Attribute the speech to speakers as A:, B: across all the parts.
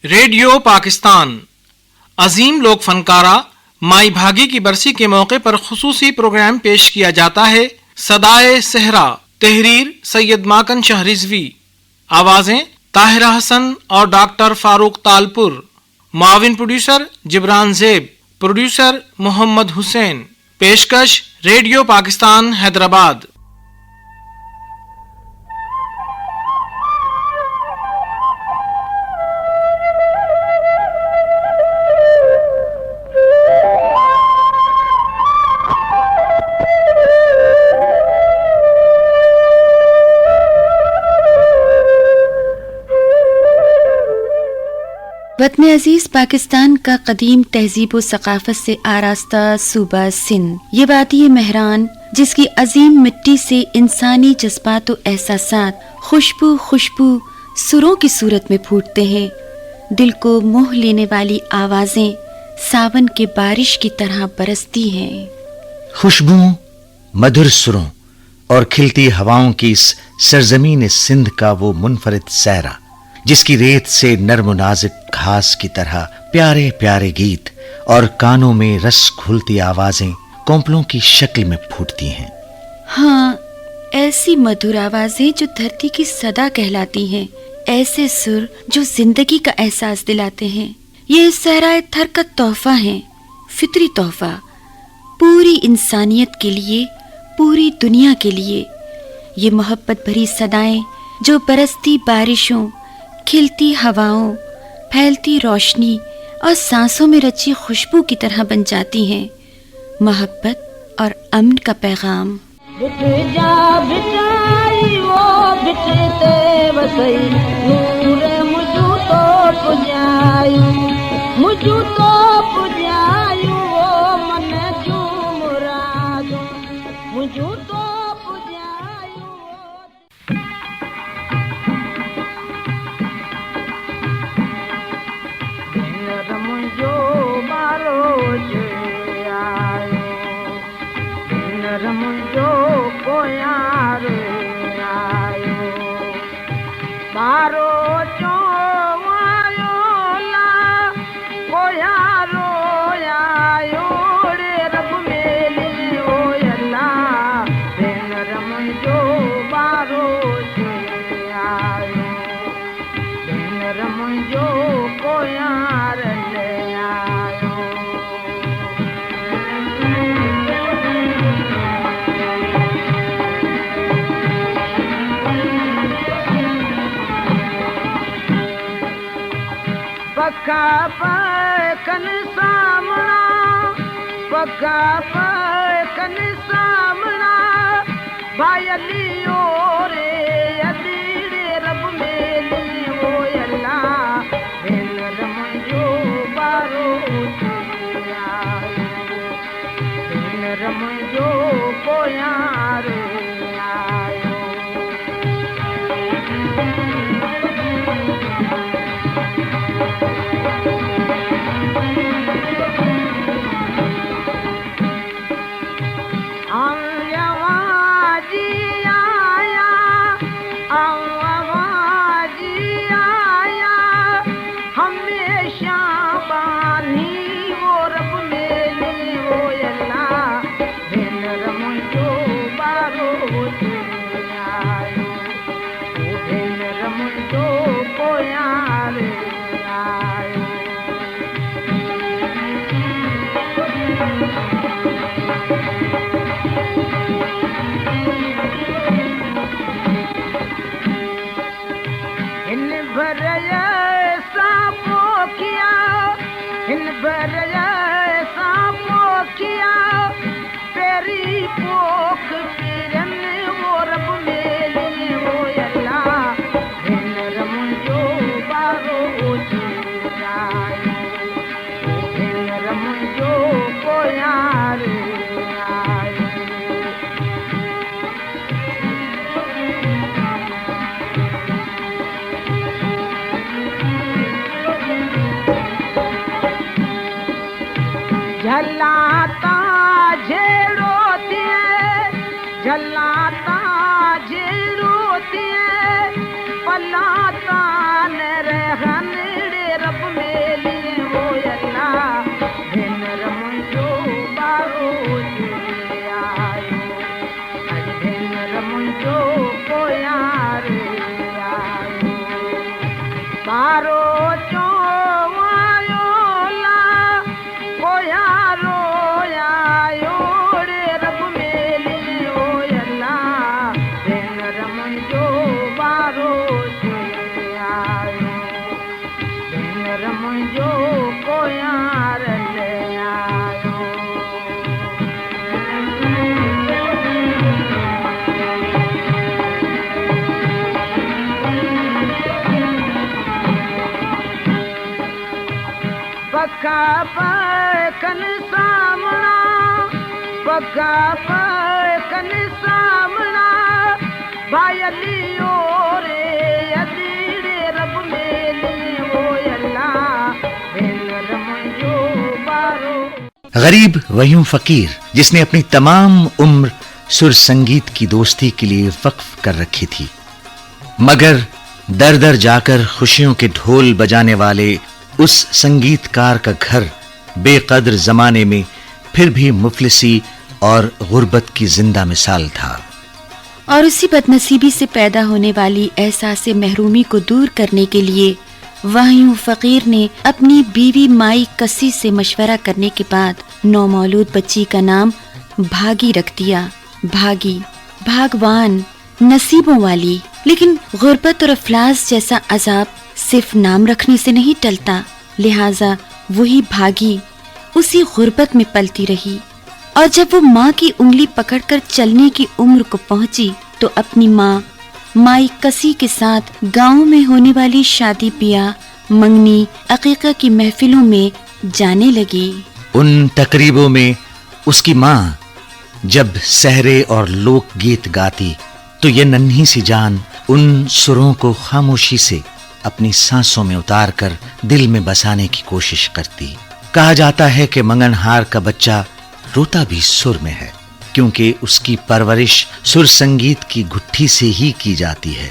A: Radio Pakistan अजीम लोक फनकारा माई भागी की बरसी के मौके पर खुसूसी प्रोग्राम पेश किया जाता है। सदाए सहरा, तहरीर सैयद माकन शाह रिजवी, आवाजें ताहिरा हसन और डॉक्टर फारूक तालपुर, माविन प्रोड्यूसर जिब्रान जेब, प्रोड्यूसर मोहम्मद हुसैन। पेशकश रेडियो पाकिस्तान हैदराबाद।
B: वतन अजीज पाकिस्तान का कदीम तहजीब व सकाफत से आरास्ता सूबा सिंध, ये वादी महरान जिसकी अजीम मिट्टी से इंसानी जज्बात व एहसासात खुशबू सुरों की सूरत में फूटते हैं। दिल को मोह लेने वाली आवाजें सावन के बारिश की तरह बरसती हैं।
C: खुशबुओं, मधुर सुरों और खिलती हवाओं की इस सरजमीन सिंध का वो मुनफरिद सहरा, जिसकी रेत से नर्म नाजुक घास की तरह प्यारे प्यारे गीत और कानों में रस घुलती आवाजें कौंपलों की शक्ल में फूटती हैं।
B: हाँ, ऐसी मधुर आवाजें जो धरती की सदा कहलाती हैं, ऐसे सुर जो जिंदगी का एहसास दिलाते हैं। ये सहराए थर का तोहफा है, फितरी तोहफा, पूरी इंसानियत के लिए, पूरी दुनिया के लिए। ये मोहब्बत भरी सदाएं जो बरसती बारिशों, खिलती हवाओं, फैलती रोशनी और सांसों में रची खुशबू की तरह बन जाती हैं। मोहब्बत और अमन का पैगाम।
D: झलाता झेड़ो दिए, झलाता झेड़ो दिए, पलाता न रहन रब बारो चो आयोला कोया रोया योड़े रब मेली ओयला भेन रमन जो बारो चो आयो भेन रमन जो कोया रले आयो पक्का पकन सामना पक्का पकन सामना भायली ओरे अदीरे रब मेली ओयला भेन रमयो बारो।
C: गरीब वहीम फकीर जिसने अपनी तमाम उम्र सुर संगीत की दोस्ती के लिए वक्फ कर रखी थी, मगर दर दर जाकर खुशियों के ढोल बजाने वाले उस संगीतकार का घर बेकद्र जमाने में फिर भी मुफलिसी और गुर्बत की जिंदा मिसाल था।
B: और उसी बदनसीबी से पैदा होने वाली एहसास महरूमी को दूर करने के लिए वहीम फकीर ने अपनी बीवी माई कसी से मशवरा करने के बाद नौमौलूद बच्ची का नाम भागी रख दिया। भागी, भागवान, नसीबों वाली। लेकिन गुर्बत और अफलास जैसा अजाब सिर्फ नाम रखने से नहीं टलता, लिहाजा वही भागी उसी गुर्बत में पलती रही। और जब वो माँ की उंगली पकड़कर चलने की उम्र को पहुंची तो अपनी माँ माई कसी के साथ गांव में होने वाली शादी ब्याह, मंगनी, अकीका की महफिलों में जाने लगी।
C: उन तकरीबों में उसकी माँ जब सहरे और लोक गीत गाती तो ये नन्ही सी जान उन सुरों को खामोशी से अपनी सांसों में उतारकर दिल में बसाने की कोशिश करती। कहा जाता है कि मंगनहार का बच्चा रोता भी सुर में है, क्योंकि उसकी परवरिश सुर संगीत की गुट्ठी से ही की जाती है।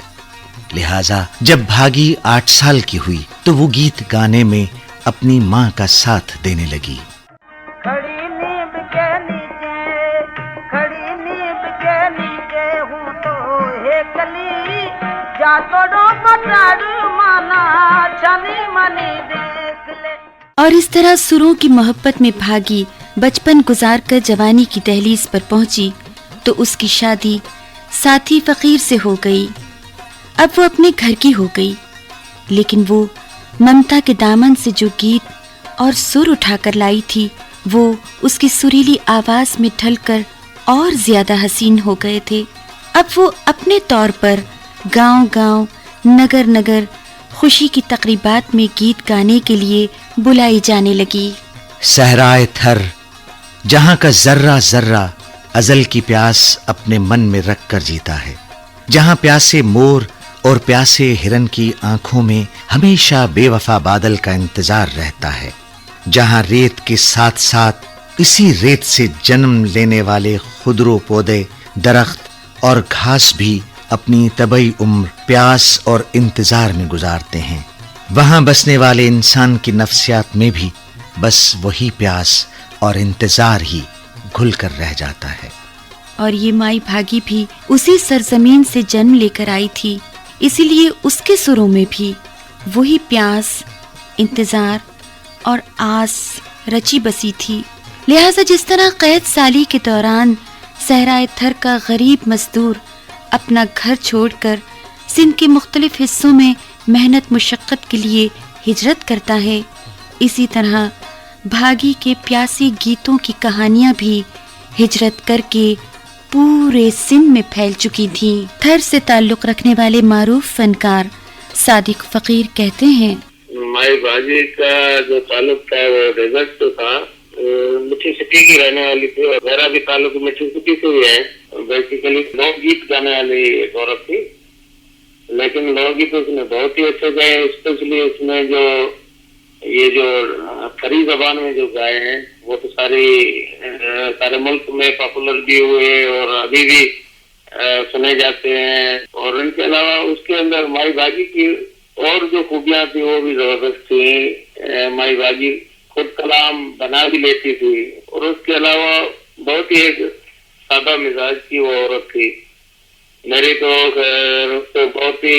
C: लिहाजा जब भागी 8 साल की हुई तो वो गीत गाने में अपनी माँ का साथ देने लगी।
D: खड़ी नींब के नीचे हूँ तो हे कली जा तोड़ो पटारू माना छनी मनी देख ले।
B: और इस तरह सुरों की मोहब्बत में भागी बचपन गुजार कर जवानी की दहलीज पर पहुंची तो उसकी शादी साथी फकीर से हो गई। अब वो अपने घर की हो गई, लेकिन वो ममता के दामन से जो गीत और सुर उठाकर लाई थी वो उसकी सुरीली आवाज में ढलकर और ज्यादा हसीन हो गए थे। अब वो अपने तौर पर गांव-गांव, नगर-नगर खुशी की तकरीबात में गीत गाने के लिए बुलाई जाने लगी।
C: सहराए थर, जहां का जर्रा जर्रा अजल की प्यास अपने मन में रख कर जीता है, जहां प्यासे मोर और प्यासे हिरन की आंखों में हमेशा बेवफा बादल का इंतजार रहता है, जहां रेत के साथ साथ इसी रेत से जन्म लेने वाले खुदरो पौधे, दरख्त और घास भी अपनी तबई उम्र प्यास और इंतजार में गुजारते हैं, वहां बसने वाले इंसान की नफ्सियात में भी बस वही प्यास और इंतजार ही घुल कर रह जाता है।
B: और ये माई भागी भी उसी सरजमीन से जन्म लेकर आई थी, इसीलिए उसके सुरों में भी वही प्यास, इंतजार और आस रची बसी थी। लिहाजा जिस तरह कैद साली के दौरान सहराए थर का गरीब मजदूर अपना घर छोड़कर सिंध के मुख्तलिफ हिस्सों में मेहनत मुशक्कत के लिए हिजरत करता है, इसी तरह भागी के प्यासी गीतों की कहानियां भी हिजरत करके पूरे सिंध में फैल चुकी थीं। थर से ताल्लुक रखने वाले मारूफ फनकार सादिक फकीर कहते हैं,
E: माई भाजी का जो ताल्लुक था वो डेजर्ट तो था, मिठी सिटी की रहने वाली थी और मेरा भी ताल्लुक मिठी सिटी से ही है। बेसिकली लोकगीत गाने वाली एक औरत थी, लेकिन लोकगीत उसने बहुत ही अच्छे गाए, स्पेशली उसमें जो ये जो खरी जबान में जो गाए हैं वो तो सारे मुल्क में पॉपुलर भी हुए और अभी भी सुने जाते हैं। और इनके अलावा उसके अंदर माई भागी की और जो खूबियां थी वो भी जबरदस्त थी। माई भागी खुद कलाम बना भी लेती थी और उसके अलावा बहुत ही एक सादा मिजाज की वो औरत थी। मेरी तो उससे बहुत ही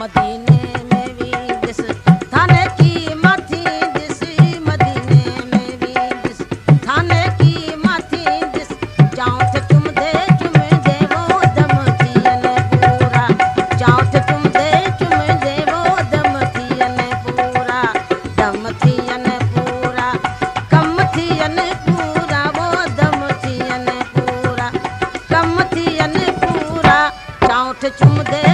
D: मदीने में भी जिस थाने की माथी जिस मदीने में भी जिस थाने की माथी जिस चाउठ चुम दे वो दम थियन पूरा चाउठ चुम दे वो दम थियन पूरा दम थियन पूरा कम थियन पूरा वो दम थियन पूरा कम थियन पूरा चाउठ चुम दे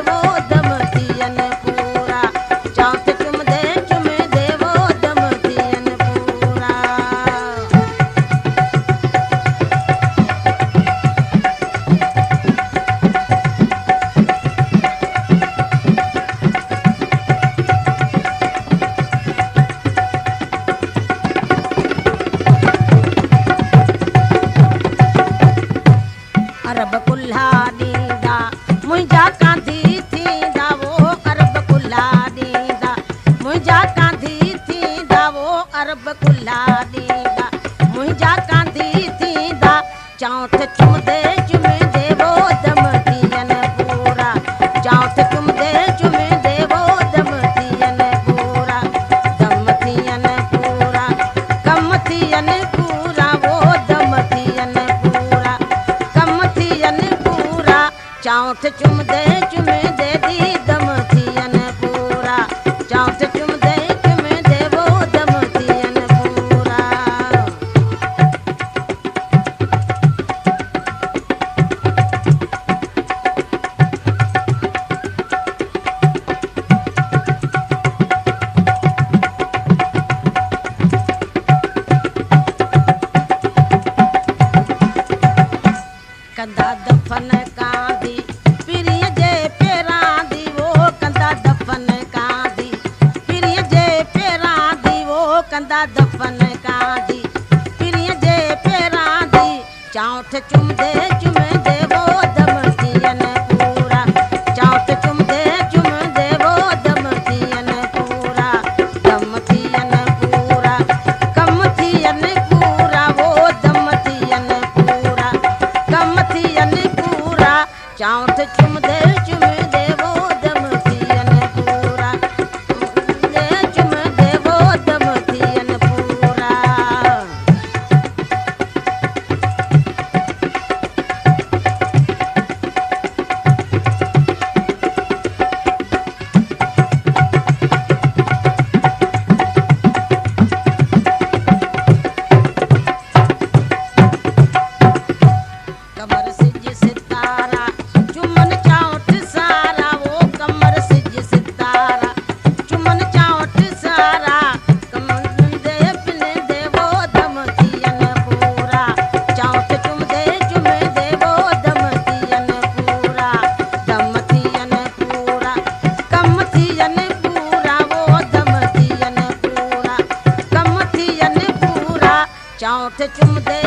D: वो दम थियन पूरा चाउठ चुम दे वो दम थियन पूरा अरब कुल्हा ॾींदा मुंहिंजा कांधी थींदा वो अरब कुल्हा ॾींदा मुंहिंजा कांधी थींदा वो अरब कुल्हा ॾींदा मुंहिंजा कांधी थींदा चाउठ चुम दे वो दम थियन पूरा चाउठ चुम दे वो दम थियन पूरा दम थियन पूरा कम थियन पूरा वो दम थियन पूरा कम थियन पूरा चाउठ चुम दे दी दम थियन पूरा चाउठ चुम दे वो दम थियन पूरा कंदा दफन कांदी पिरीअ जे पेरां दी वो कंदा दफन कांदी पिरीअ जे पेरां दी वो कंदा दफन कांदी पिरीअ जे पेरां दी चाउठ चुम दे वो दम थियन पूरा चाउठ चुम दे वो दम थियन पूरा दम थियन पूरा कम थियन पूरा वो दम थियन पूरा कम थियन पूरा चाउठ चुम दे वो दम थियन पूरा चुम दे वो दम थियन पूरा कमर सिज सितारा चुमन चाउठ सारा वो कमर सिज सितारा चुमन चाउठ सारा कमर दे वो दम थियन पूरा चाउठ चुम दे वो दम थियन पूरा दम थियन पूरा कम थियन पूरा वो दम थियन पूरा कम थियन पूरा चाउठ चुम दे